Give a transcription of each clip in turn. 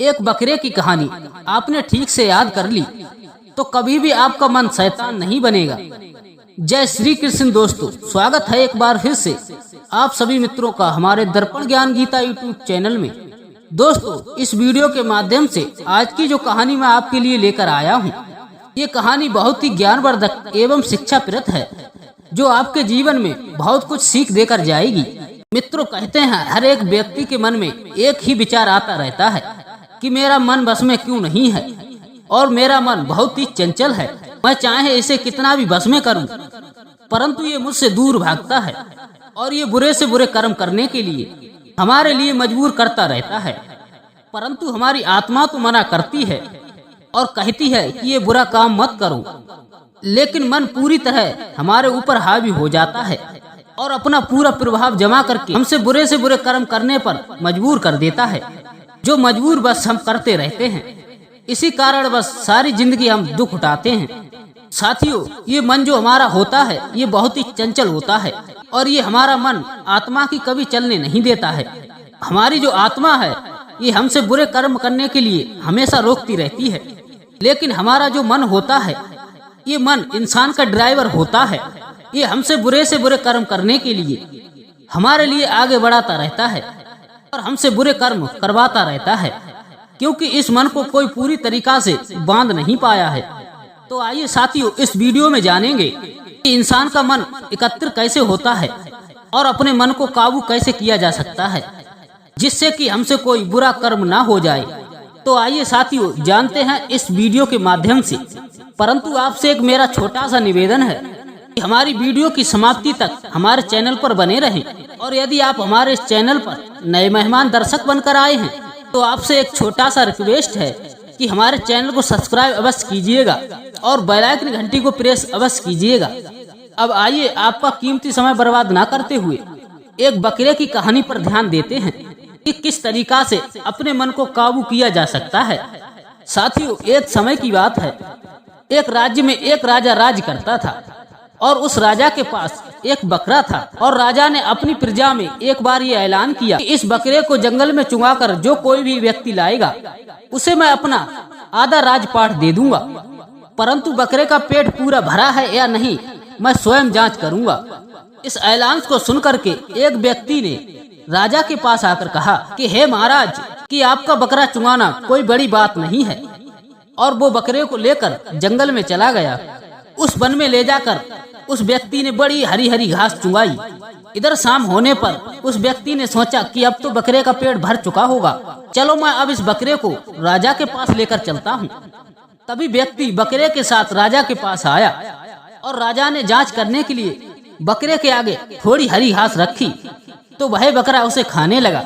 एक बकरे की कहानी आपने ठीक से याद कर ली तो कभी भी आपका मन शैतान नहीं बनेगा। जय श्री कृष्ण दोस्तों, स्वागत है एक बार फिर से आप सभी मित्रों का हमारे दर्पण ज्ञान गीता यूट्यूब चैनल में। दोस्तों, इस वीडियो के माध्यम से आज की जो कहानी मैं आपके लिए लेकर आया हूँ, ये कहानी बहुत ही ज्ञानवर्धक एवं शिक्षाप्रद है, जो आपके जीवन में बहुत कुछ सीख देकर जाएगी। मित्रों, कहते हैं हर एक व्यक्ति के मन में एक ही विचार आता रहता है कि मेरा मन बस में क्यों नहीं है, और मेरा मन बहुत ही चंचल है। मैं चाहे इसे कितना भी बस में करूं, परंतु ये मुझसे दूर भागता है और ये बुरे से बुरे कर्म करने के लिए हमारे लिए मजबूर करता रहता है। परंतु हमारी आत्मा तो मना करती है और कहती है कि ये बुरा काम मत करो, लेकिन मन पूरी तरह हमारे ऊपर हावी हो जाता है और अपना पूरा प्रभाव जमा करके हमसे बुरे से बुरे कर्म करने पर मजबूर कर देता है, जो मजबूर बस हम करते रहते हैं। इसी कारण बस सारी जिंदगी हम दुख उठाते हैं। साथियों, ये मन जो हमारा होता है ये बहुत ही चंचल होता है और ये हमारा मन आत्मा की कभी चलने नहीं देता है। हमारी जो आत्मा है ये हमसे बुरे कर्म करने के लिए हमेशा रोकती रहती है, लेकिन हमारा जो मन होता है ये मन इंसान का ड्राइवर होता है। ये हमसे बुरे से बुरे कर्म करने के लिए हमारे लिए आगे बढ़ाता रहता है और हमसे बुरे कर्म करवाता रहता है, क्योंकि इस मन को कोई पूरी तरीका से बांध नहीं पाया है। तो आइए साथियों, इस वीडियो में जानेंगे कि इंसान का मन एकत्र कैसे होता है और अपने मन को काबू कैसे किया जा सकता है, जिससे कि हमसे कोई बुरा कर्म ना हो जाए। तो आइए साथियों, जानते हैं इस वीडियो के माध्यम से। परंतु आपसे एक मेरा छोटा सा निवेदन है कि हमारी वीडियो की समाप्ति तक हमारे चैनल पर बने रहें, और यदि आप हमारे इस चैनल पर नए मेहमान दर्शक बनकर आए हैं तो आपसे एक छोटा सा रिक्वेस्ट है कि हमारे चैनल को सब्सक्राइब अवश्य कीजिएगा और बेल आइकन घंटी को प्रेस अवश्य कीजिएगा। अब आइए, आपका कीमती समय बर्बाद ना करते हुए एक बकरे की कहानी पर ध्यान देते हैं कि किस तरीका से अपने मन को काबू किया जा सकता है। साथियों, एक समय की बात है, एक राज्य में एक राजा राज करता था और उस राजा के पास एक बकरा था, और राजा ने अपनी प्रजा में एक बार ये ऐलान किया कि इस बकरे को जंगल में चुंगाकर जो कोई भी व्यक्ति लाएगा उसे मैं अपना आधा राजपाट दे दूंगा, परंतु बकरे का पेट पूरा भरा है या नहीं मैं स्वयं जांच करूंगा। इस ऐलान को सुनकर के एक व्यक्ति ने राजा के पास आकर कहा कि हे महाराज, कि आपका बकरा चुंगाना कोई बड़ी बात नहीं है। और वो बकरे को लेकर जंगल में चला गया। उस वन में ले जाकर उस व्यक्ति ने बड़ी हरी हरी घास चुंगाई। इधर शाम होने पर उस व्यक्ति ने सोचा कि अब तो बकरे का पेट भर चुका होगा, चलो मैं अब इस बकरे को राजा के पास लेकर चलता हूँ। तभी व्यक्ति बकरे के साथ राजा के पास आया और राजा ने जांच करने के लिए बकरे के आगे थोड़ी हरी घास रखी तो वह बकरा उसे खाने लगा।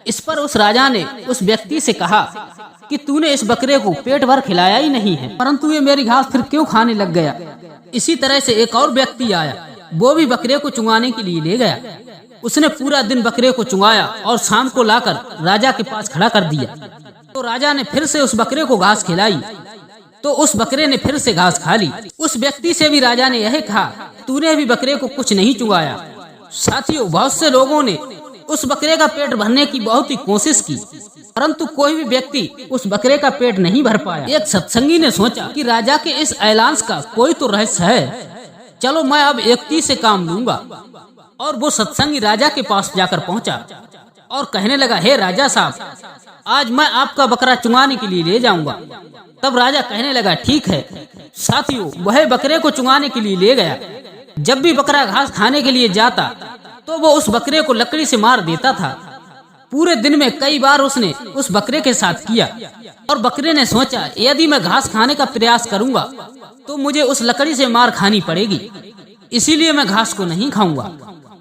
इस पर उस राजा ने उस व्यक्ति से कहा कि तूने इस बकरे को पेट भर खिलाया ही नहीं है, परंतु ये मेरी घास फिर क्यों खाने लग गया। इसी तरह से एक और व्यक्ति आया, वो भी बकरे को चुंगाने के लिए ले गया। उसने पूरा दिन बकरे को चुंगाया और शाम को लाकर राजा के पास खड़ा कर दिया। तो राजा ने फिर से उस बकरे को घास खिलाई तो उस बकरे ने फिर से घास खा ली। उस व्यक्ति से भी राजा ने यह कहा, तूने भी बकरे को कुछ नहीं चुंगाया। साथियों, बहुत से लोगों ने उस बकरे का पेट भरने की बहुत ही कोशिश की, परंतु कोई भी व्यक्ति उस बकरे का पेट नहीं भर पाया। एक सत्संगी ने सोचा कि राजा के इस ऐलान का कोई तो रहस्य है, चलो मैं अब युक्ति से काम लूंगा। और वो सत्संगी राजा के पास जाकर पहुंचा और कहने लगा, हे राजा साहब, आज मैं आपका बकरा चुंगाने के लिए ले जाऊंगा। तब राजा कहने लगा, ठीक है। साथियों, वह बकरे को चुंगाने के लिए ले गया। जब भी बकरा घास खाने के लिए जाता तो वो उस बकरे को लकड़ी से मार देता था। पूरे दिन में कई बार उसने उस बकरे के साथ किया, और बकरे ने सोचा यदि मैं घास खाने का प्रयास करूंगा तो मुझे उस लकड़ी से मार खानी पड़ेगी, इसीलिए मैं घास को नहीं खाऊंगा।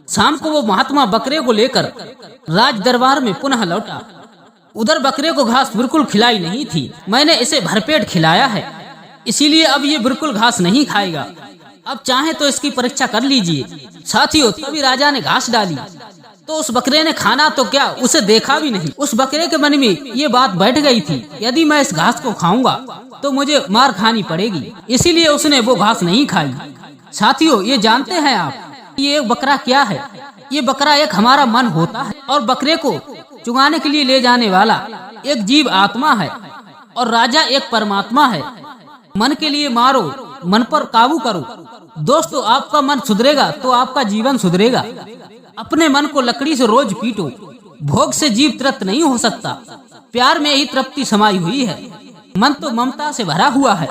शाम को वो महात्मा बकरे को लेकर राज दरबार में पुनः लौटा। उधर बकरे को घास बिल्कुल खिलाई नहीं थी। मैंने इसे भरपेट खिलाया है, इसीलिए अब ये बिल्कुल घास नहीं खाएगा। अब चाहे तो इसकी परीक्षा कर लीजिए। साथियों, तभी राजा ने घास डाली तो उस बकरे ने खाना तो क्या, उसे देखा भी नहीं। उस बकरे के मन में ये बात बैठ गई थी, यदि मैं इस घास को खाऊंगा तो मुझे मार खानी पड़ेगी, इसीलिए उसने वो घास नहीं खाई। साथियों, ये जानते हैं आप ये बकरा क्या है? ये बकरा एक हमारा मन होता है, और बकरे को चुगाने के लिए ले जाने वाला एक जीव आत्मा है और राजा एक परमात्मा है। मन के लिए मारो, मन पर काबू करो। दोस्तों, आपका मन सुधरेगा तो आपका जीवन सुधरेगा। अपने मन को लकड़ी से रोज पीटो। भोग से जीव तृप्त नहीं हो सकता, प्यार में ही तृप्ति समाई हुई है। मन तो ममता से भरा हुआ है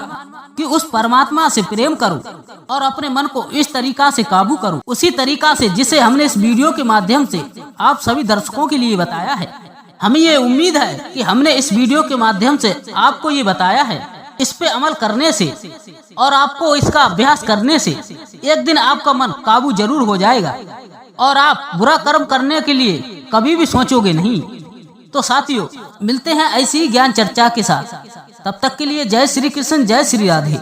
कि उस परमात्मा से प्रेम करो और अपने मन को इस तरीका से काबू करो, उसी तरीका से जिसे हमने इस वीडियो के माध्यम से आप सभी दर्शकों के लिए बताया है। हमें ये उम्मीद है कि हमने इस वीडियो के माध्यम से आपको ये बताया है। इस पे अमल करने से और आपको इसका अभ्यास करने से एक दिन आपका मन काबू जरूर हो जाएगा और आप बुरा कर्म करने के लिए कभी भी सोचोगे नहीं। तो साथियों, मिलते हैं ऐसी ही ज्ञान चर्चा के साथ। तब तक के लिए जय श्री कृष्ण, जय श्री राधे।